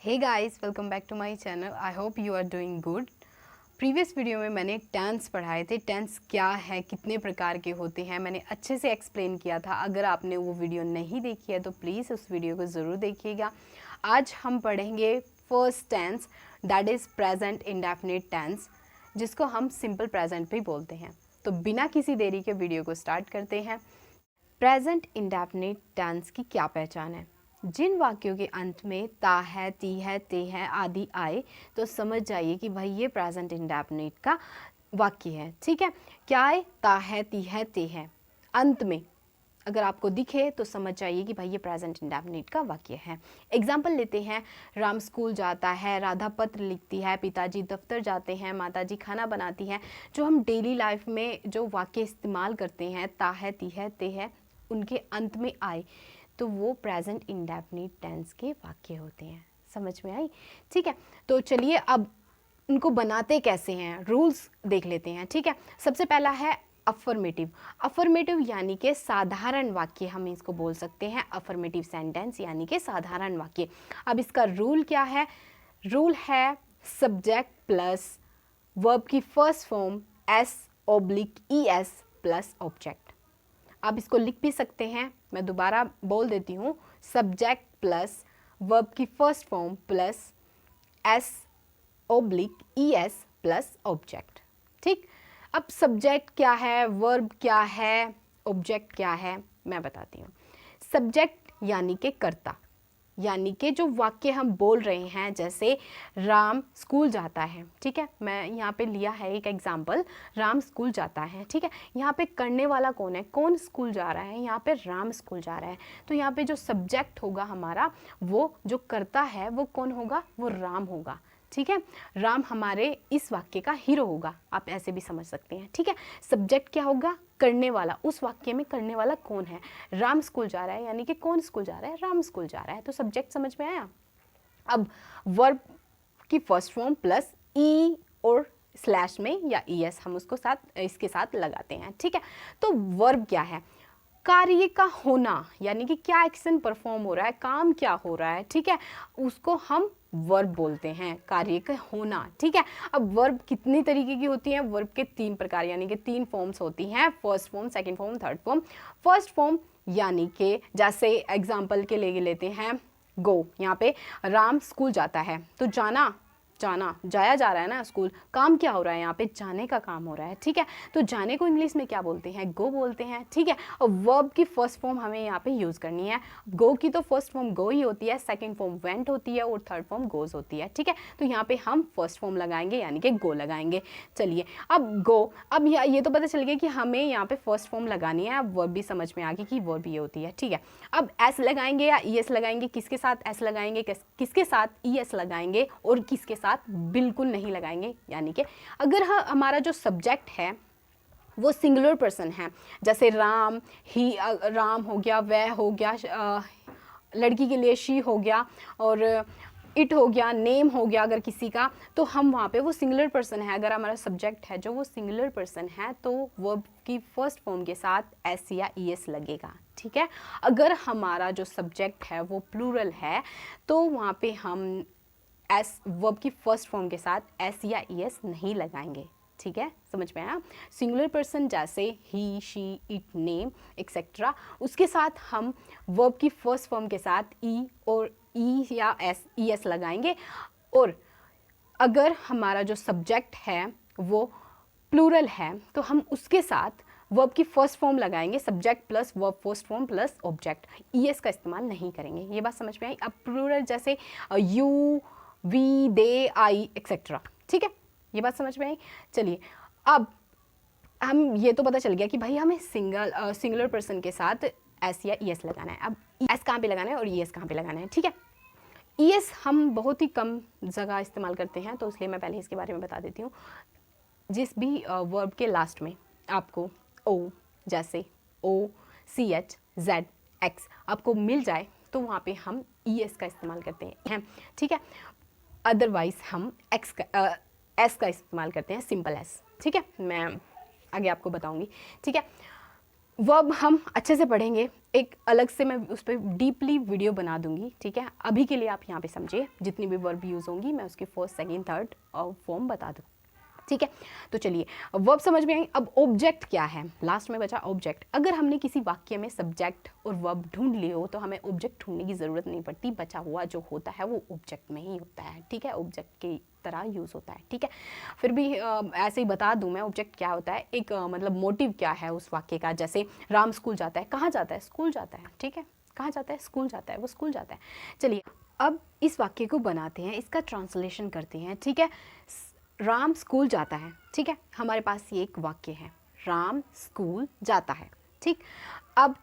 Hey guys, welcome back to my channel. I hope you are doing good. Previous video में मैंने tense पढ़ाए थे। Tense क्या है, कितने प्रकार के होते हैं, मैंने अच्छे से एक्सप्लेन किया था। अगर आपने वो वीडियो नहीं देखी है तो प्लीज़ उस वीडियो को ज़रूर देखिएगा। आज हम पढ़ेंगे first tense, that is present indefinite tense, जिसको हम सिंपल प्रेजेंट भी बोलते हैं। तो बिना किसी देरी के वीडियो को स्टार्ट करते हैं। प्रेजेंट इंडेफिनिट टेंस की क्या पहचान है? जिन वाक्यों के अंत में ता है, ती है, ते है आदि आए तो समझ जाइए कि भाई ये प्रेजेंट इंडेफिनिट का वाक्य है। ठीक है, क्या है? ता है, ती है, ते है अंत में अगर आपको दिखे तो समझ जाइए कि भाई ये प्रेजेंट इंडेफिनिट का वाक्य है। एग्जाम्पल लेते हैं। राम स्कूल जाता है, राधा पत्र लिखती है, पिताजी दफ्तर जाते हैं, माताजी खाना बनाती हैं। जो हम डेली लाइफ में जो वाक्य इस्तेमाल करते हैं, ता है, ती है, ते है, उनके अंत में आए तो वो प्रेजेंट इंडेफिनिट टेंस के वाक्य होते हैं। समझ में आई? ठीक है, तो चलिए अब उनको बनाते कैसे हैं, रूल्स देख लेते हैं। ठीक है, सबसे पहला है अफर्मेटिव। अफर्मेटिव यानी कि साधारण वाक्य, हम इसको बोल सकते हैं अफर्मेटिव सेंटेंस यानी कि साधारण वाक्य। अब इसका रूल क्या है? रूल है सब्जेक्ट प्लस वर्ब की first form S/ES plus object. आप इसको लिख भी सकते हैं, मैं दोबारा बोल देती हूँ। सब्जेक्ट प्लस वर्ब की first form plus S/ES plus object. ठीक, अब सब्जेक्ट क्या है, वर्ब क्या है, ऑब्जेक्ट क्या है, मैं बताती हूँ। सब्जेक्ट यानी कि कर्ता, यानी कि जो वाक्य हम बोल रहे हैं, जैसे राम स्कूल जाता है। ठीक है, मैं यहाँ पे लिया है एक एग्जाम्पल, राम स्कूल जाता है। ठीक है, यहाँ पे करने वाला कौन है, कौन स्कूल जा रहा है? यहाँ पे राम स्कूल जा रहा है। तो यहाँ पे जो सब्जेक्ट होगा हमारा, वो जो कर्ता है वो कौन होगा? वो राम होगा। ठीक है, राम हमारे इस वाक्य का हीरो होगा, आप ऐसे भी समझ सकते हैं। ठीक है, सब्जेक्ट क्या होगा? करने वाला। उस वाक्य में करने वाला कौन है? राम स्कूल जा रहा है, यानी कि कौन स्कूल जा रहा है? राम स्कूल जा रहा है। तो सब्जेक्ट समझ में आया। अब वर्ब की फर्स्ट फॉर्म प्लस ई और स्लैश में या ईएस हम उसको साथ इसके साथ लगाते हैं। ठीक है, तो वर्ब क्या है? कार्य का होना, यानी कि क्या एक्शन परफॉर्म हो रहा है, काम क्या हो रहा है। ठीक है, उसको हम वर्ब बोलते हैं, कार्य का होना। ठीक है, अब वर्ब कितनी तरीके की होती हैं? वर्ब के 3 प्रकार यानी कि 3 फॉर्म्स होती हैं। First form, second form, third form. First form यानी कि जैसे एग्जाम्पल के लिए लेते हैं गो। यहाँ पे राम स्कूल जाता है तो जाना, जाना, जाया जा रहा है ना स्कूल, काम क्या हो रहा है? यहाँ पे जाने का काम हो रहा है। ठीक है, तो जाने को इंग्लिश में क्या बोलते हैं? गो बोलते हैं। ठीक है, और वर्ब की फर्स्ट फॉर्म हमें यहाँ पे यूज़ करनी है। गो की तो फर्स्ट फॉर्म गो ही होती है, सेकंड फॉर्म वेंट होती है और थर्ड फॉर्म गोज होती है। ठीक है, तो यहाँ पे हम फर्स्ट फॉर्म लगाएंगे यानी कि गो लगाएंगे। चलिए अब गो, अब ये तो पता चल गया कि हमें यहाँ पे फर्स्ट फॉर्म लगानी है। अब वर्ब भी समझ में आ गई कि वर्ब ये होती है। ठीक है, अब एस लगाएंगे या ई एस लगाएंगे? किसके साथ एस लगाएंगे, किसके साथ ई एस लगाएंगे और किसके साथ बिल्कुल नहीं लगाएंगे? यानी कि अगर हमारा जो सब्जेक्ट है वो सिंगुलर पर्सन है, जैसे राम, ही, राम हो गया, वह हो गया, लड़की के लिए शी हो गया, और इट हो गया, नेम हो गया अगर किसी का, तो हम वहाँ पे वो सिंगुलर पर्सन है। अगर हमारा सब्जेक्ट है जो वो सिंगुलर पर्सन है तो वर्ब की फर्स्ट फॉर्म के साथ एस या ई एस लगेगा। ठीक है, अगर हमारा जो सब्जेक्ट है वो प्लूरल है तो वहाँ पे हम एस वर्ब की फर्स्ट फॉर्म के साथ एस या ई एस नहीं लगाएंगे। ठीक है, समझ में आया? सिंगुलर पर्सन जैसे ही, शी, इट, नेम एक्सेट्रा, उसके साथ हम वर्ब की फर्स्ट फॉर्म के साथ ई और ई या एस, ई एस लगाएंगे। और अगर हमारा जो सब्जेक्ट है वो प्लूरल है तो हम उसके साथ वर्ब की फर्स्ट फॉर्म लगाएंगे, subject plus verb first form plus object. E S का इस्तेमाल नहीं करेंगे। ये बात समझ में आई? अब प्लूरल जैसे you, we, they, I etcetera. ठीक है, ये बात समझ में आई? चलिए अब हम ये तो पता चल गया कि भाई हमें सिंगुलर पर्सन के साथ एस या ई एस लगाना है। अब एस कहाँ पे लगाना है और ई एस कहाँ पे लगाना है? ठीक है, ई एस हम बहुत ही कम जगह इस्तेमाल करते हैं, तो इसलिए मैं पहले इसके बारे में बता देती हूँ। जिस भी वर्ब के लास्ट में आपको ओ, जैसे ओ, सी एच, जेड, एक्स आपको मिल जाए तो वहाँ पे हम ई एस का इस्तेमाल करते हैं। ठीक है, अदरवाइज हम एक्स का एस का इस्तेमाल करते हैं, सिंपल एस। ठीक है, मैं आगे आपको बताऊंगी। ठीक है, वर्ब हम अच्छे से पढ़ेंगे, एक अलग से मैं उस पर डीपली वीडियो बना दूंगी, ठीक है। अभी के लिए आप यहाँ पे समझिए, जितनी भी वर्ब यूज़ होंगी मैं उसकी फर्स्ट सेकंड थर्ड और फॉर्म बता दूँ, ठीक है। तो चलिए वर्ब समझ में आई। अब ऑब्जेक्ट क्या है, लास्ट में बचा ऑब्जेक्ट। अगर हमने किसी वाक्य में सब्जेक्ट और वर्ब ढूंढ लिए हो तो हमें ऑब्जेक्ट ढूंढने की ज़रूरत नहीं पड़ती, बचा हुआ जो होता है वो ऑब्जेक्ट में ही होता है, ठीक है, ऑब्जेक्ट की तरह यूज़ होता है, ठीक है। फिर भी ऐसे ही बता दूं मैं ऑब्जेक्ट क्या होता है, एक मतलब मोटिव क्या है उस वाक्य का। जैसे राम स्कूल जाता है, कहाँ जाता है, स्कूल जाता है, ठीक है, कहाँ जाता है, स्कूल जाता है, वो स्कूल जाता है। चलिए अब इस वाक्य को बनाते हैं, इसका ट्रांसलेशन करते हैं, ठीक है। राम स्कूल जाता है, ठीक है, हमारे पास ये एक वाक्य है, राम स्कूल जाता है, ठीक। अब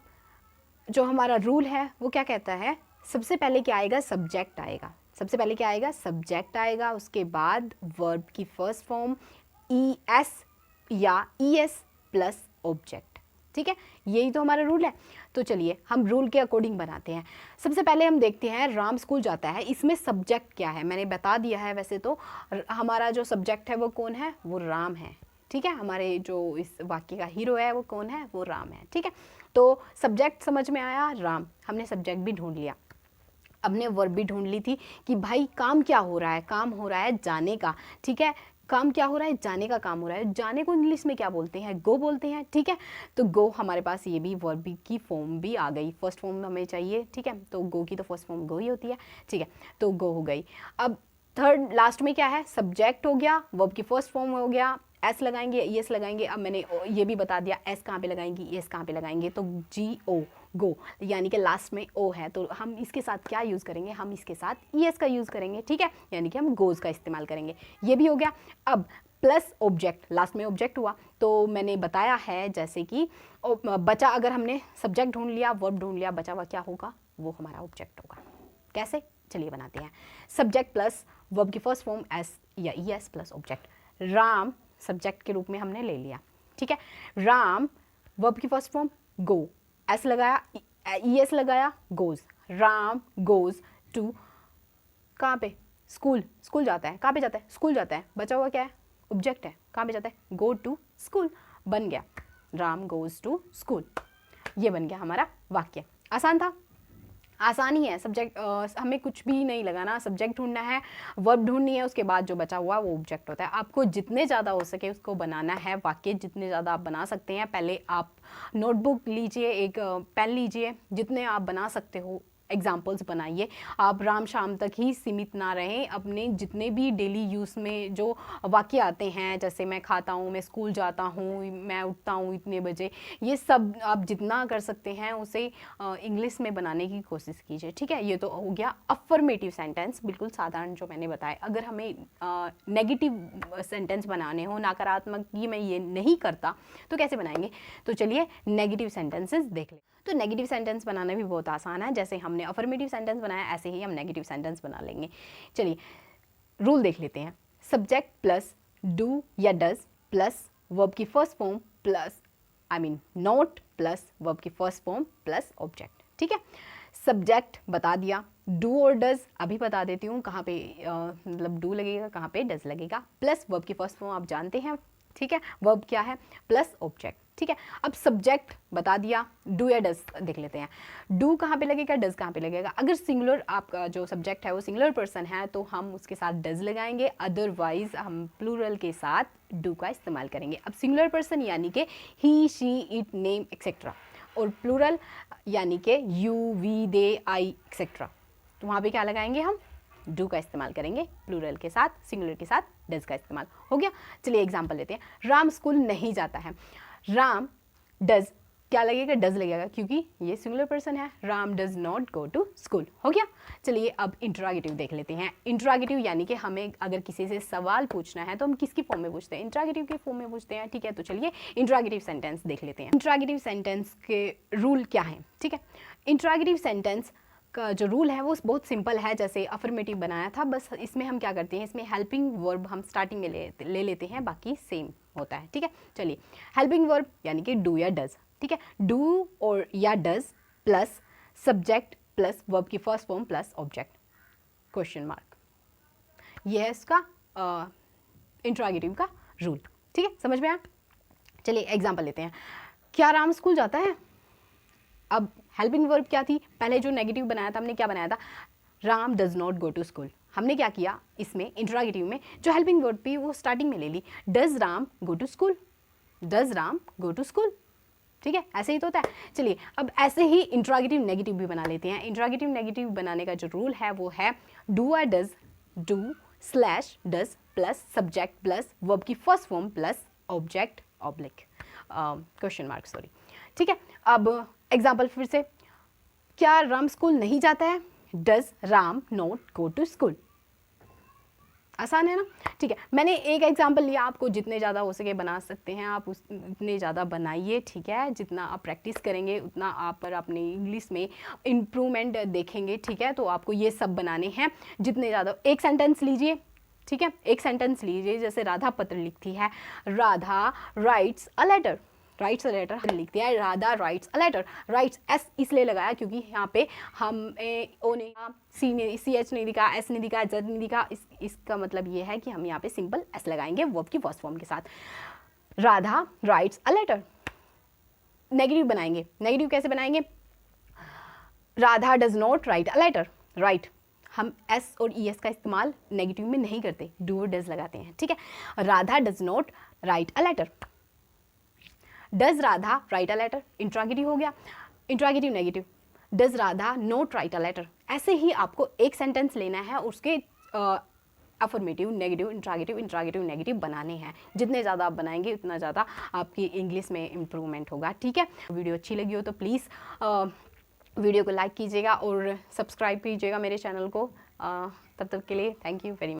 जो हमारा रूल है वो क्या कहता है, सबसे पहले क्या आएगा, सब्जेक्ट आएगा, सबसे पहले क्या आएगा, सब्जेक्ट आएगा, उसके बाद वर्ब की फर्स्ट फॉर्म ई एस या ई एस प्लस ऑब्जेक्ट, ठीक है, यही तो हमारा रूल है। तो चलिए हम रूल के अकॉर्डिंग बनाते हैं। सबसे पहले हम देखते हैं राम स्कूल जाता है, इसमें सब्जेक्ट क्या है, मैंने बता दिया है वैसे तो। हमारा जो सब्जेक्ट है वो कौन है, वो राम है, ठीक है, हमारे जो इस वाक्य का हीरो है वो कौन है, वो राम है, ठीक है। तो सब्जेक्ट समझ में आया, राम, हमने सब्जेक्ट भी ढूंढ लिया। हमने वर्ब भी ढूंढ ली थी कि भाई काम क्या हो रहा है, काम हो रहा है जाने का, ठीक है, काम क्या हो रहा है, जाने का काम हो रहा है। जाने को इंग्लिश में क्या बोलते हैं, गो बोलते हैं, ठीक है। तो गो हमारे पास ये भी वर्ब की फॉर्म भी आ गई, फर्स्ट फॉर्म हमें चाहिए, ठीक है, तो गो की तो फर्स्ट फॉर्म गो ही होती है, ठीक है, तो गो हो गई। अब थर्ड लास्ट में क्या है, सब्जेक्ट हो गया, वर्ब की फर्स्ट फॉर्म हो गया, एस लगाएंगे, एस लगाएंगे। अब मैंने ये भी बता दिया एस कहाँ पे लगाएंगी, एस कहाँ पे लगाएंगे, तो जी ओ, गो, यानी कि लास्ट में ओ है तो हम इसके साथ क्या यूज़ करेंगे, हम इसके साथ ई एस का यूज़ करेंगे, ठीक है, यानी कि हम गोज़ का इस्तेमाल करेंगे। ये भी हो गया। अब प्लस ऑब्जेक्ट, लास्ट में ऑब्जेक्ट हुआ, तो मैंने बताया है जैसे कि बचा, अगर हमने सब्जेक्ट ढूंढ लिया, वर्ब ढूंढ लिया, बचा हुआ क्या होगा, वो हमारा ऑब्जेक्ट होगा। कैसे, चलिए बनाते हैं। सब्जेक्ट प्लस वर्ब की फर्स्ट फॉर्म एस या E S plus object. Ram subject के रूप में हमने ले लिया, ठीक है। राम वर्ब की फर्स्ट फॉर्म गो, एस लगाया, ई एस लगाया, गोज, राम गोज टू, कहाँ पे, स्कूल, स्कूल जाता है, कहाँ पे जाता है, स्कूल जाता है, बचा हुआ क्या है, ऑब्जेक्ट है, कहाँ पे जाता है, गो टू स्कूल, बन गया राम गोज टू स्कूल। ये बन गया हमारा वाक्य। आसान था, आसानी है। सब्जेक्ट हमें कुछ भी नहीं लगाना, सब्जेक्ट ढूंढना है, वर्ब ढूंढनी है, उसके बाद जो बचा हुआ वो ऑब्जेक्ट होता है। आपको जितने ज़्यादा हो सके उसको बनाना है, वाक्य जितने ज़्यादा आप बना सकते हैं। पहले आप नोटबुक लीजिए, एक पेन लीजिए, जितने आप बना सकते हो एग्जाम्पल्स बनाइए। आप राम शाम तक ही सीमित ना रहें, अपने जितने भी डेली यूज़ में जो वाक्य आते हैं, जैसे मैं खाता हूँ, मैं स्कूल जाता हूँ, मैं उठता हूँ इतने बजे, ये सब आप जितना कर सकते हैं उसे इंग्लिश में बनाने की कोशिश कीजिए, ठीक है। ये तो हो गया अफर्मेटिव सेंटेंस, बिल्कुल साधारण जो मैंने बताया। अगर हमें नेगेटिव सेंटेंस बनाने हो, नकारात्मक, ये मैं ये नहीं करता, तो कैसे बनाएंगे, तो चलिए नेगेटिव सेंटेंसेस देख लें। तो नेगेटिव सेंटेंस बनाना भी बहुत आसान है, जैसे हमने अफर्मेटिव सेंटेंस बनाया ऐसे ही हम नेगेटिव सेंटेंस बना लेंगे। चलिए रूल देख लेते हैं। सब्जेक्ट प्लस डू या डज प्लस वर्ब की first form plus not plus verb की फर्स्ट फॉर्म प्लस ऑब्जेक्ट, ठीक है। सब्जेक्ट बता दिया, डू और डज अभी बता देती हूँ कहाँ पे मतलब डू लगेगा, कहाँ पे डज लगेगा, प्लस वर्ब की फर्स्ट फॉर्म आप जानते हैं, ठीक है, वर्ब क्या है, प्लस ऑब्जेक्ट, ठीक है। अब सब्जेक्ट बता दिया, डू या डज देख लेते हैं। डू कहाँ पे लगेगा, डज कहाँ पे लगेगा। अगर सिंगुलर आपका जो सब्जेक्ट है वो सिंगुलर पर्सन है तो हम उसके साथ डज लगाएंगे, अदरवाइज हम प्लूरल के साथ डू का इस्तेमाल करेंगे। अब सिंगुलर पर्सन यानी कि he, she, it, name etcetera, और प्लूरल यानी कि you, we, they, I etcetera, तो वहाँ पे क्या लगाएंगे, हम डू का इस्तेमाल करेंगे प्लूरल के साथ, सिंगुलर के साथ डज का इस्तेमाल हो गया। चलिए एग्जांपल लेते हैं। राम स्कूल नहीं जाता है, राम डज क्या लगेगा, डज लगेगा, क्योंकि ये सिंगुलर पर्सन है। Ram does not go to school हो गया। चलिए अब इंट्रोगेटिव देख लेते हैं। इंट्रोगेटिव यानी कि हमें अगर किसी से सवाल पूछना है तो हम किसकी फॉर्म में पूछते हैं, इंट्रोगेटिव के फॉर्म में पूछते हैं, ठीक है। तो चलिए इंट्रोगेटिव सेंटेंस देख लेते हैं। इंट्रोगेटिव सेंटेंस के रूल क्या हैं, ठीक है। इंट्रोगेटिव सेंटेंस का जो रूल है वो बहुत सिंपल है, जैसे अफर्मेटिव बनाया था, बस इसमें हम क्या करते हैं, इसमें हेल्पिंग वर्ब हम स्टार्टिंग में ले लेते हैं, बाकी सेम होता है, ठीक है। चलिए हेल्पिंग वर्ब यानी कि डू या डज, ठीक है, डू और या does plus subject plus verb की first form plus object, question mark, ये है इसका इंट्रोगेटिव का रूल, ठीक है, समझ में आया। चलिए एग्जाम्पल लेते हैं। क्या राम स्कूल जाता है? अब हेल्पिंग वर्ब क्या थी? पहले जो नेगेटिव बनाया था हमने, क्या बनाया था? Ram does not go to school. हमने क्या किया इसमें इंट्रोगेटिव में, जो हेल्पिंग वर्ब थी वो स्टार्टिंग में ले ली, does Ram go to school, does Ram go to school. ठीक है, ऐसे ही तो होता है। चलिए अब ऐसे ही इंट्रोगेटिव नेगेटिव भी बना लेते हैं। इंट्रोगेटिव नेगेटिव बनाने का जो रूल है वो है डू और does, do slash does plus subject plus verb की first form plus object oblique question mark, sorry. ठीक है, अब एग्जाम्पल फिर से, क्या राम स्कूल नहीं जाता है? Does Ram not go to school. आसान है ना? ठीक है, मैंने एक एग्जाम्पल लिया, आपको जितने ज़्यादा हो सके बना सकते हैं आप, उतने ज़्यादा बनाइए। ठीक है, जितना आप प्रैक्टिस करेंगे उतना आप पर अपने इंग्लिश में इम्प्रूवमेंट देखेंगे। ठीक है, तो आपको ये सब बनाने हैं जितने ज़्यादा। एक सेंटेंस लीजिए, ठीक है, एक सेंटेंस लीजिए, जैसे राधा पत्र लिखती है, Radha writes a letter, writes a letter लिखती है, Radha writes a letter. Writes s इसलिए लगाया क्योंकि यहाँ पे हम ओ नहीं, सी एच नहीं दिखा, एस नहीं दिखा, जेड नहीं दिखा, इसका मतलब ये है कि हम यहाँ पे सिंपल एस लगाएंगे वर्ब की फर्स्ट फॉर्म के साथ। Radha writes a letter. Negative बनाएंगे, नेगेटिव कैसे बनाएंगे? Radha does not write a letter. Right, हम एस और ई एस का इस्तेमाल नेगेटिव में नहीं करते, डू और डज लगाते हैं। ठीक है, Radha does not write a letter. Does Radha write a letter, interrogative हो गया। Interrogative negative, does Radha not write a letter. ऐसे ही आपको एक सेंटेंस लेना है, उसके अफर्मेटिव, नेगेटिव, इंट्रोगेटिव नेगेटिव बनाने हैं। जितने ज़्यादा आप बनाएंगे उतना ज़्यादा आपकी इंग्लिश में इम्प्रूवमेंट होगा। ठीक है, वीडियो अच्छी लगी हो तो प्लीज़ वीडियो को लाइक कीजिएगा और सब्सक्राइब कीजिएगा मेरे चैनल को। तब तक के लिए थैंक यू वेरी मच।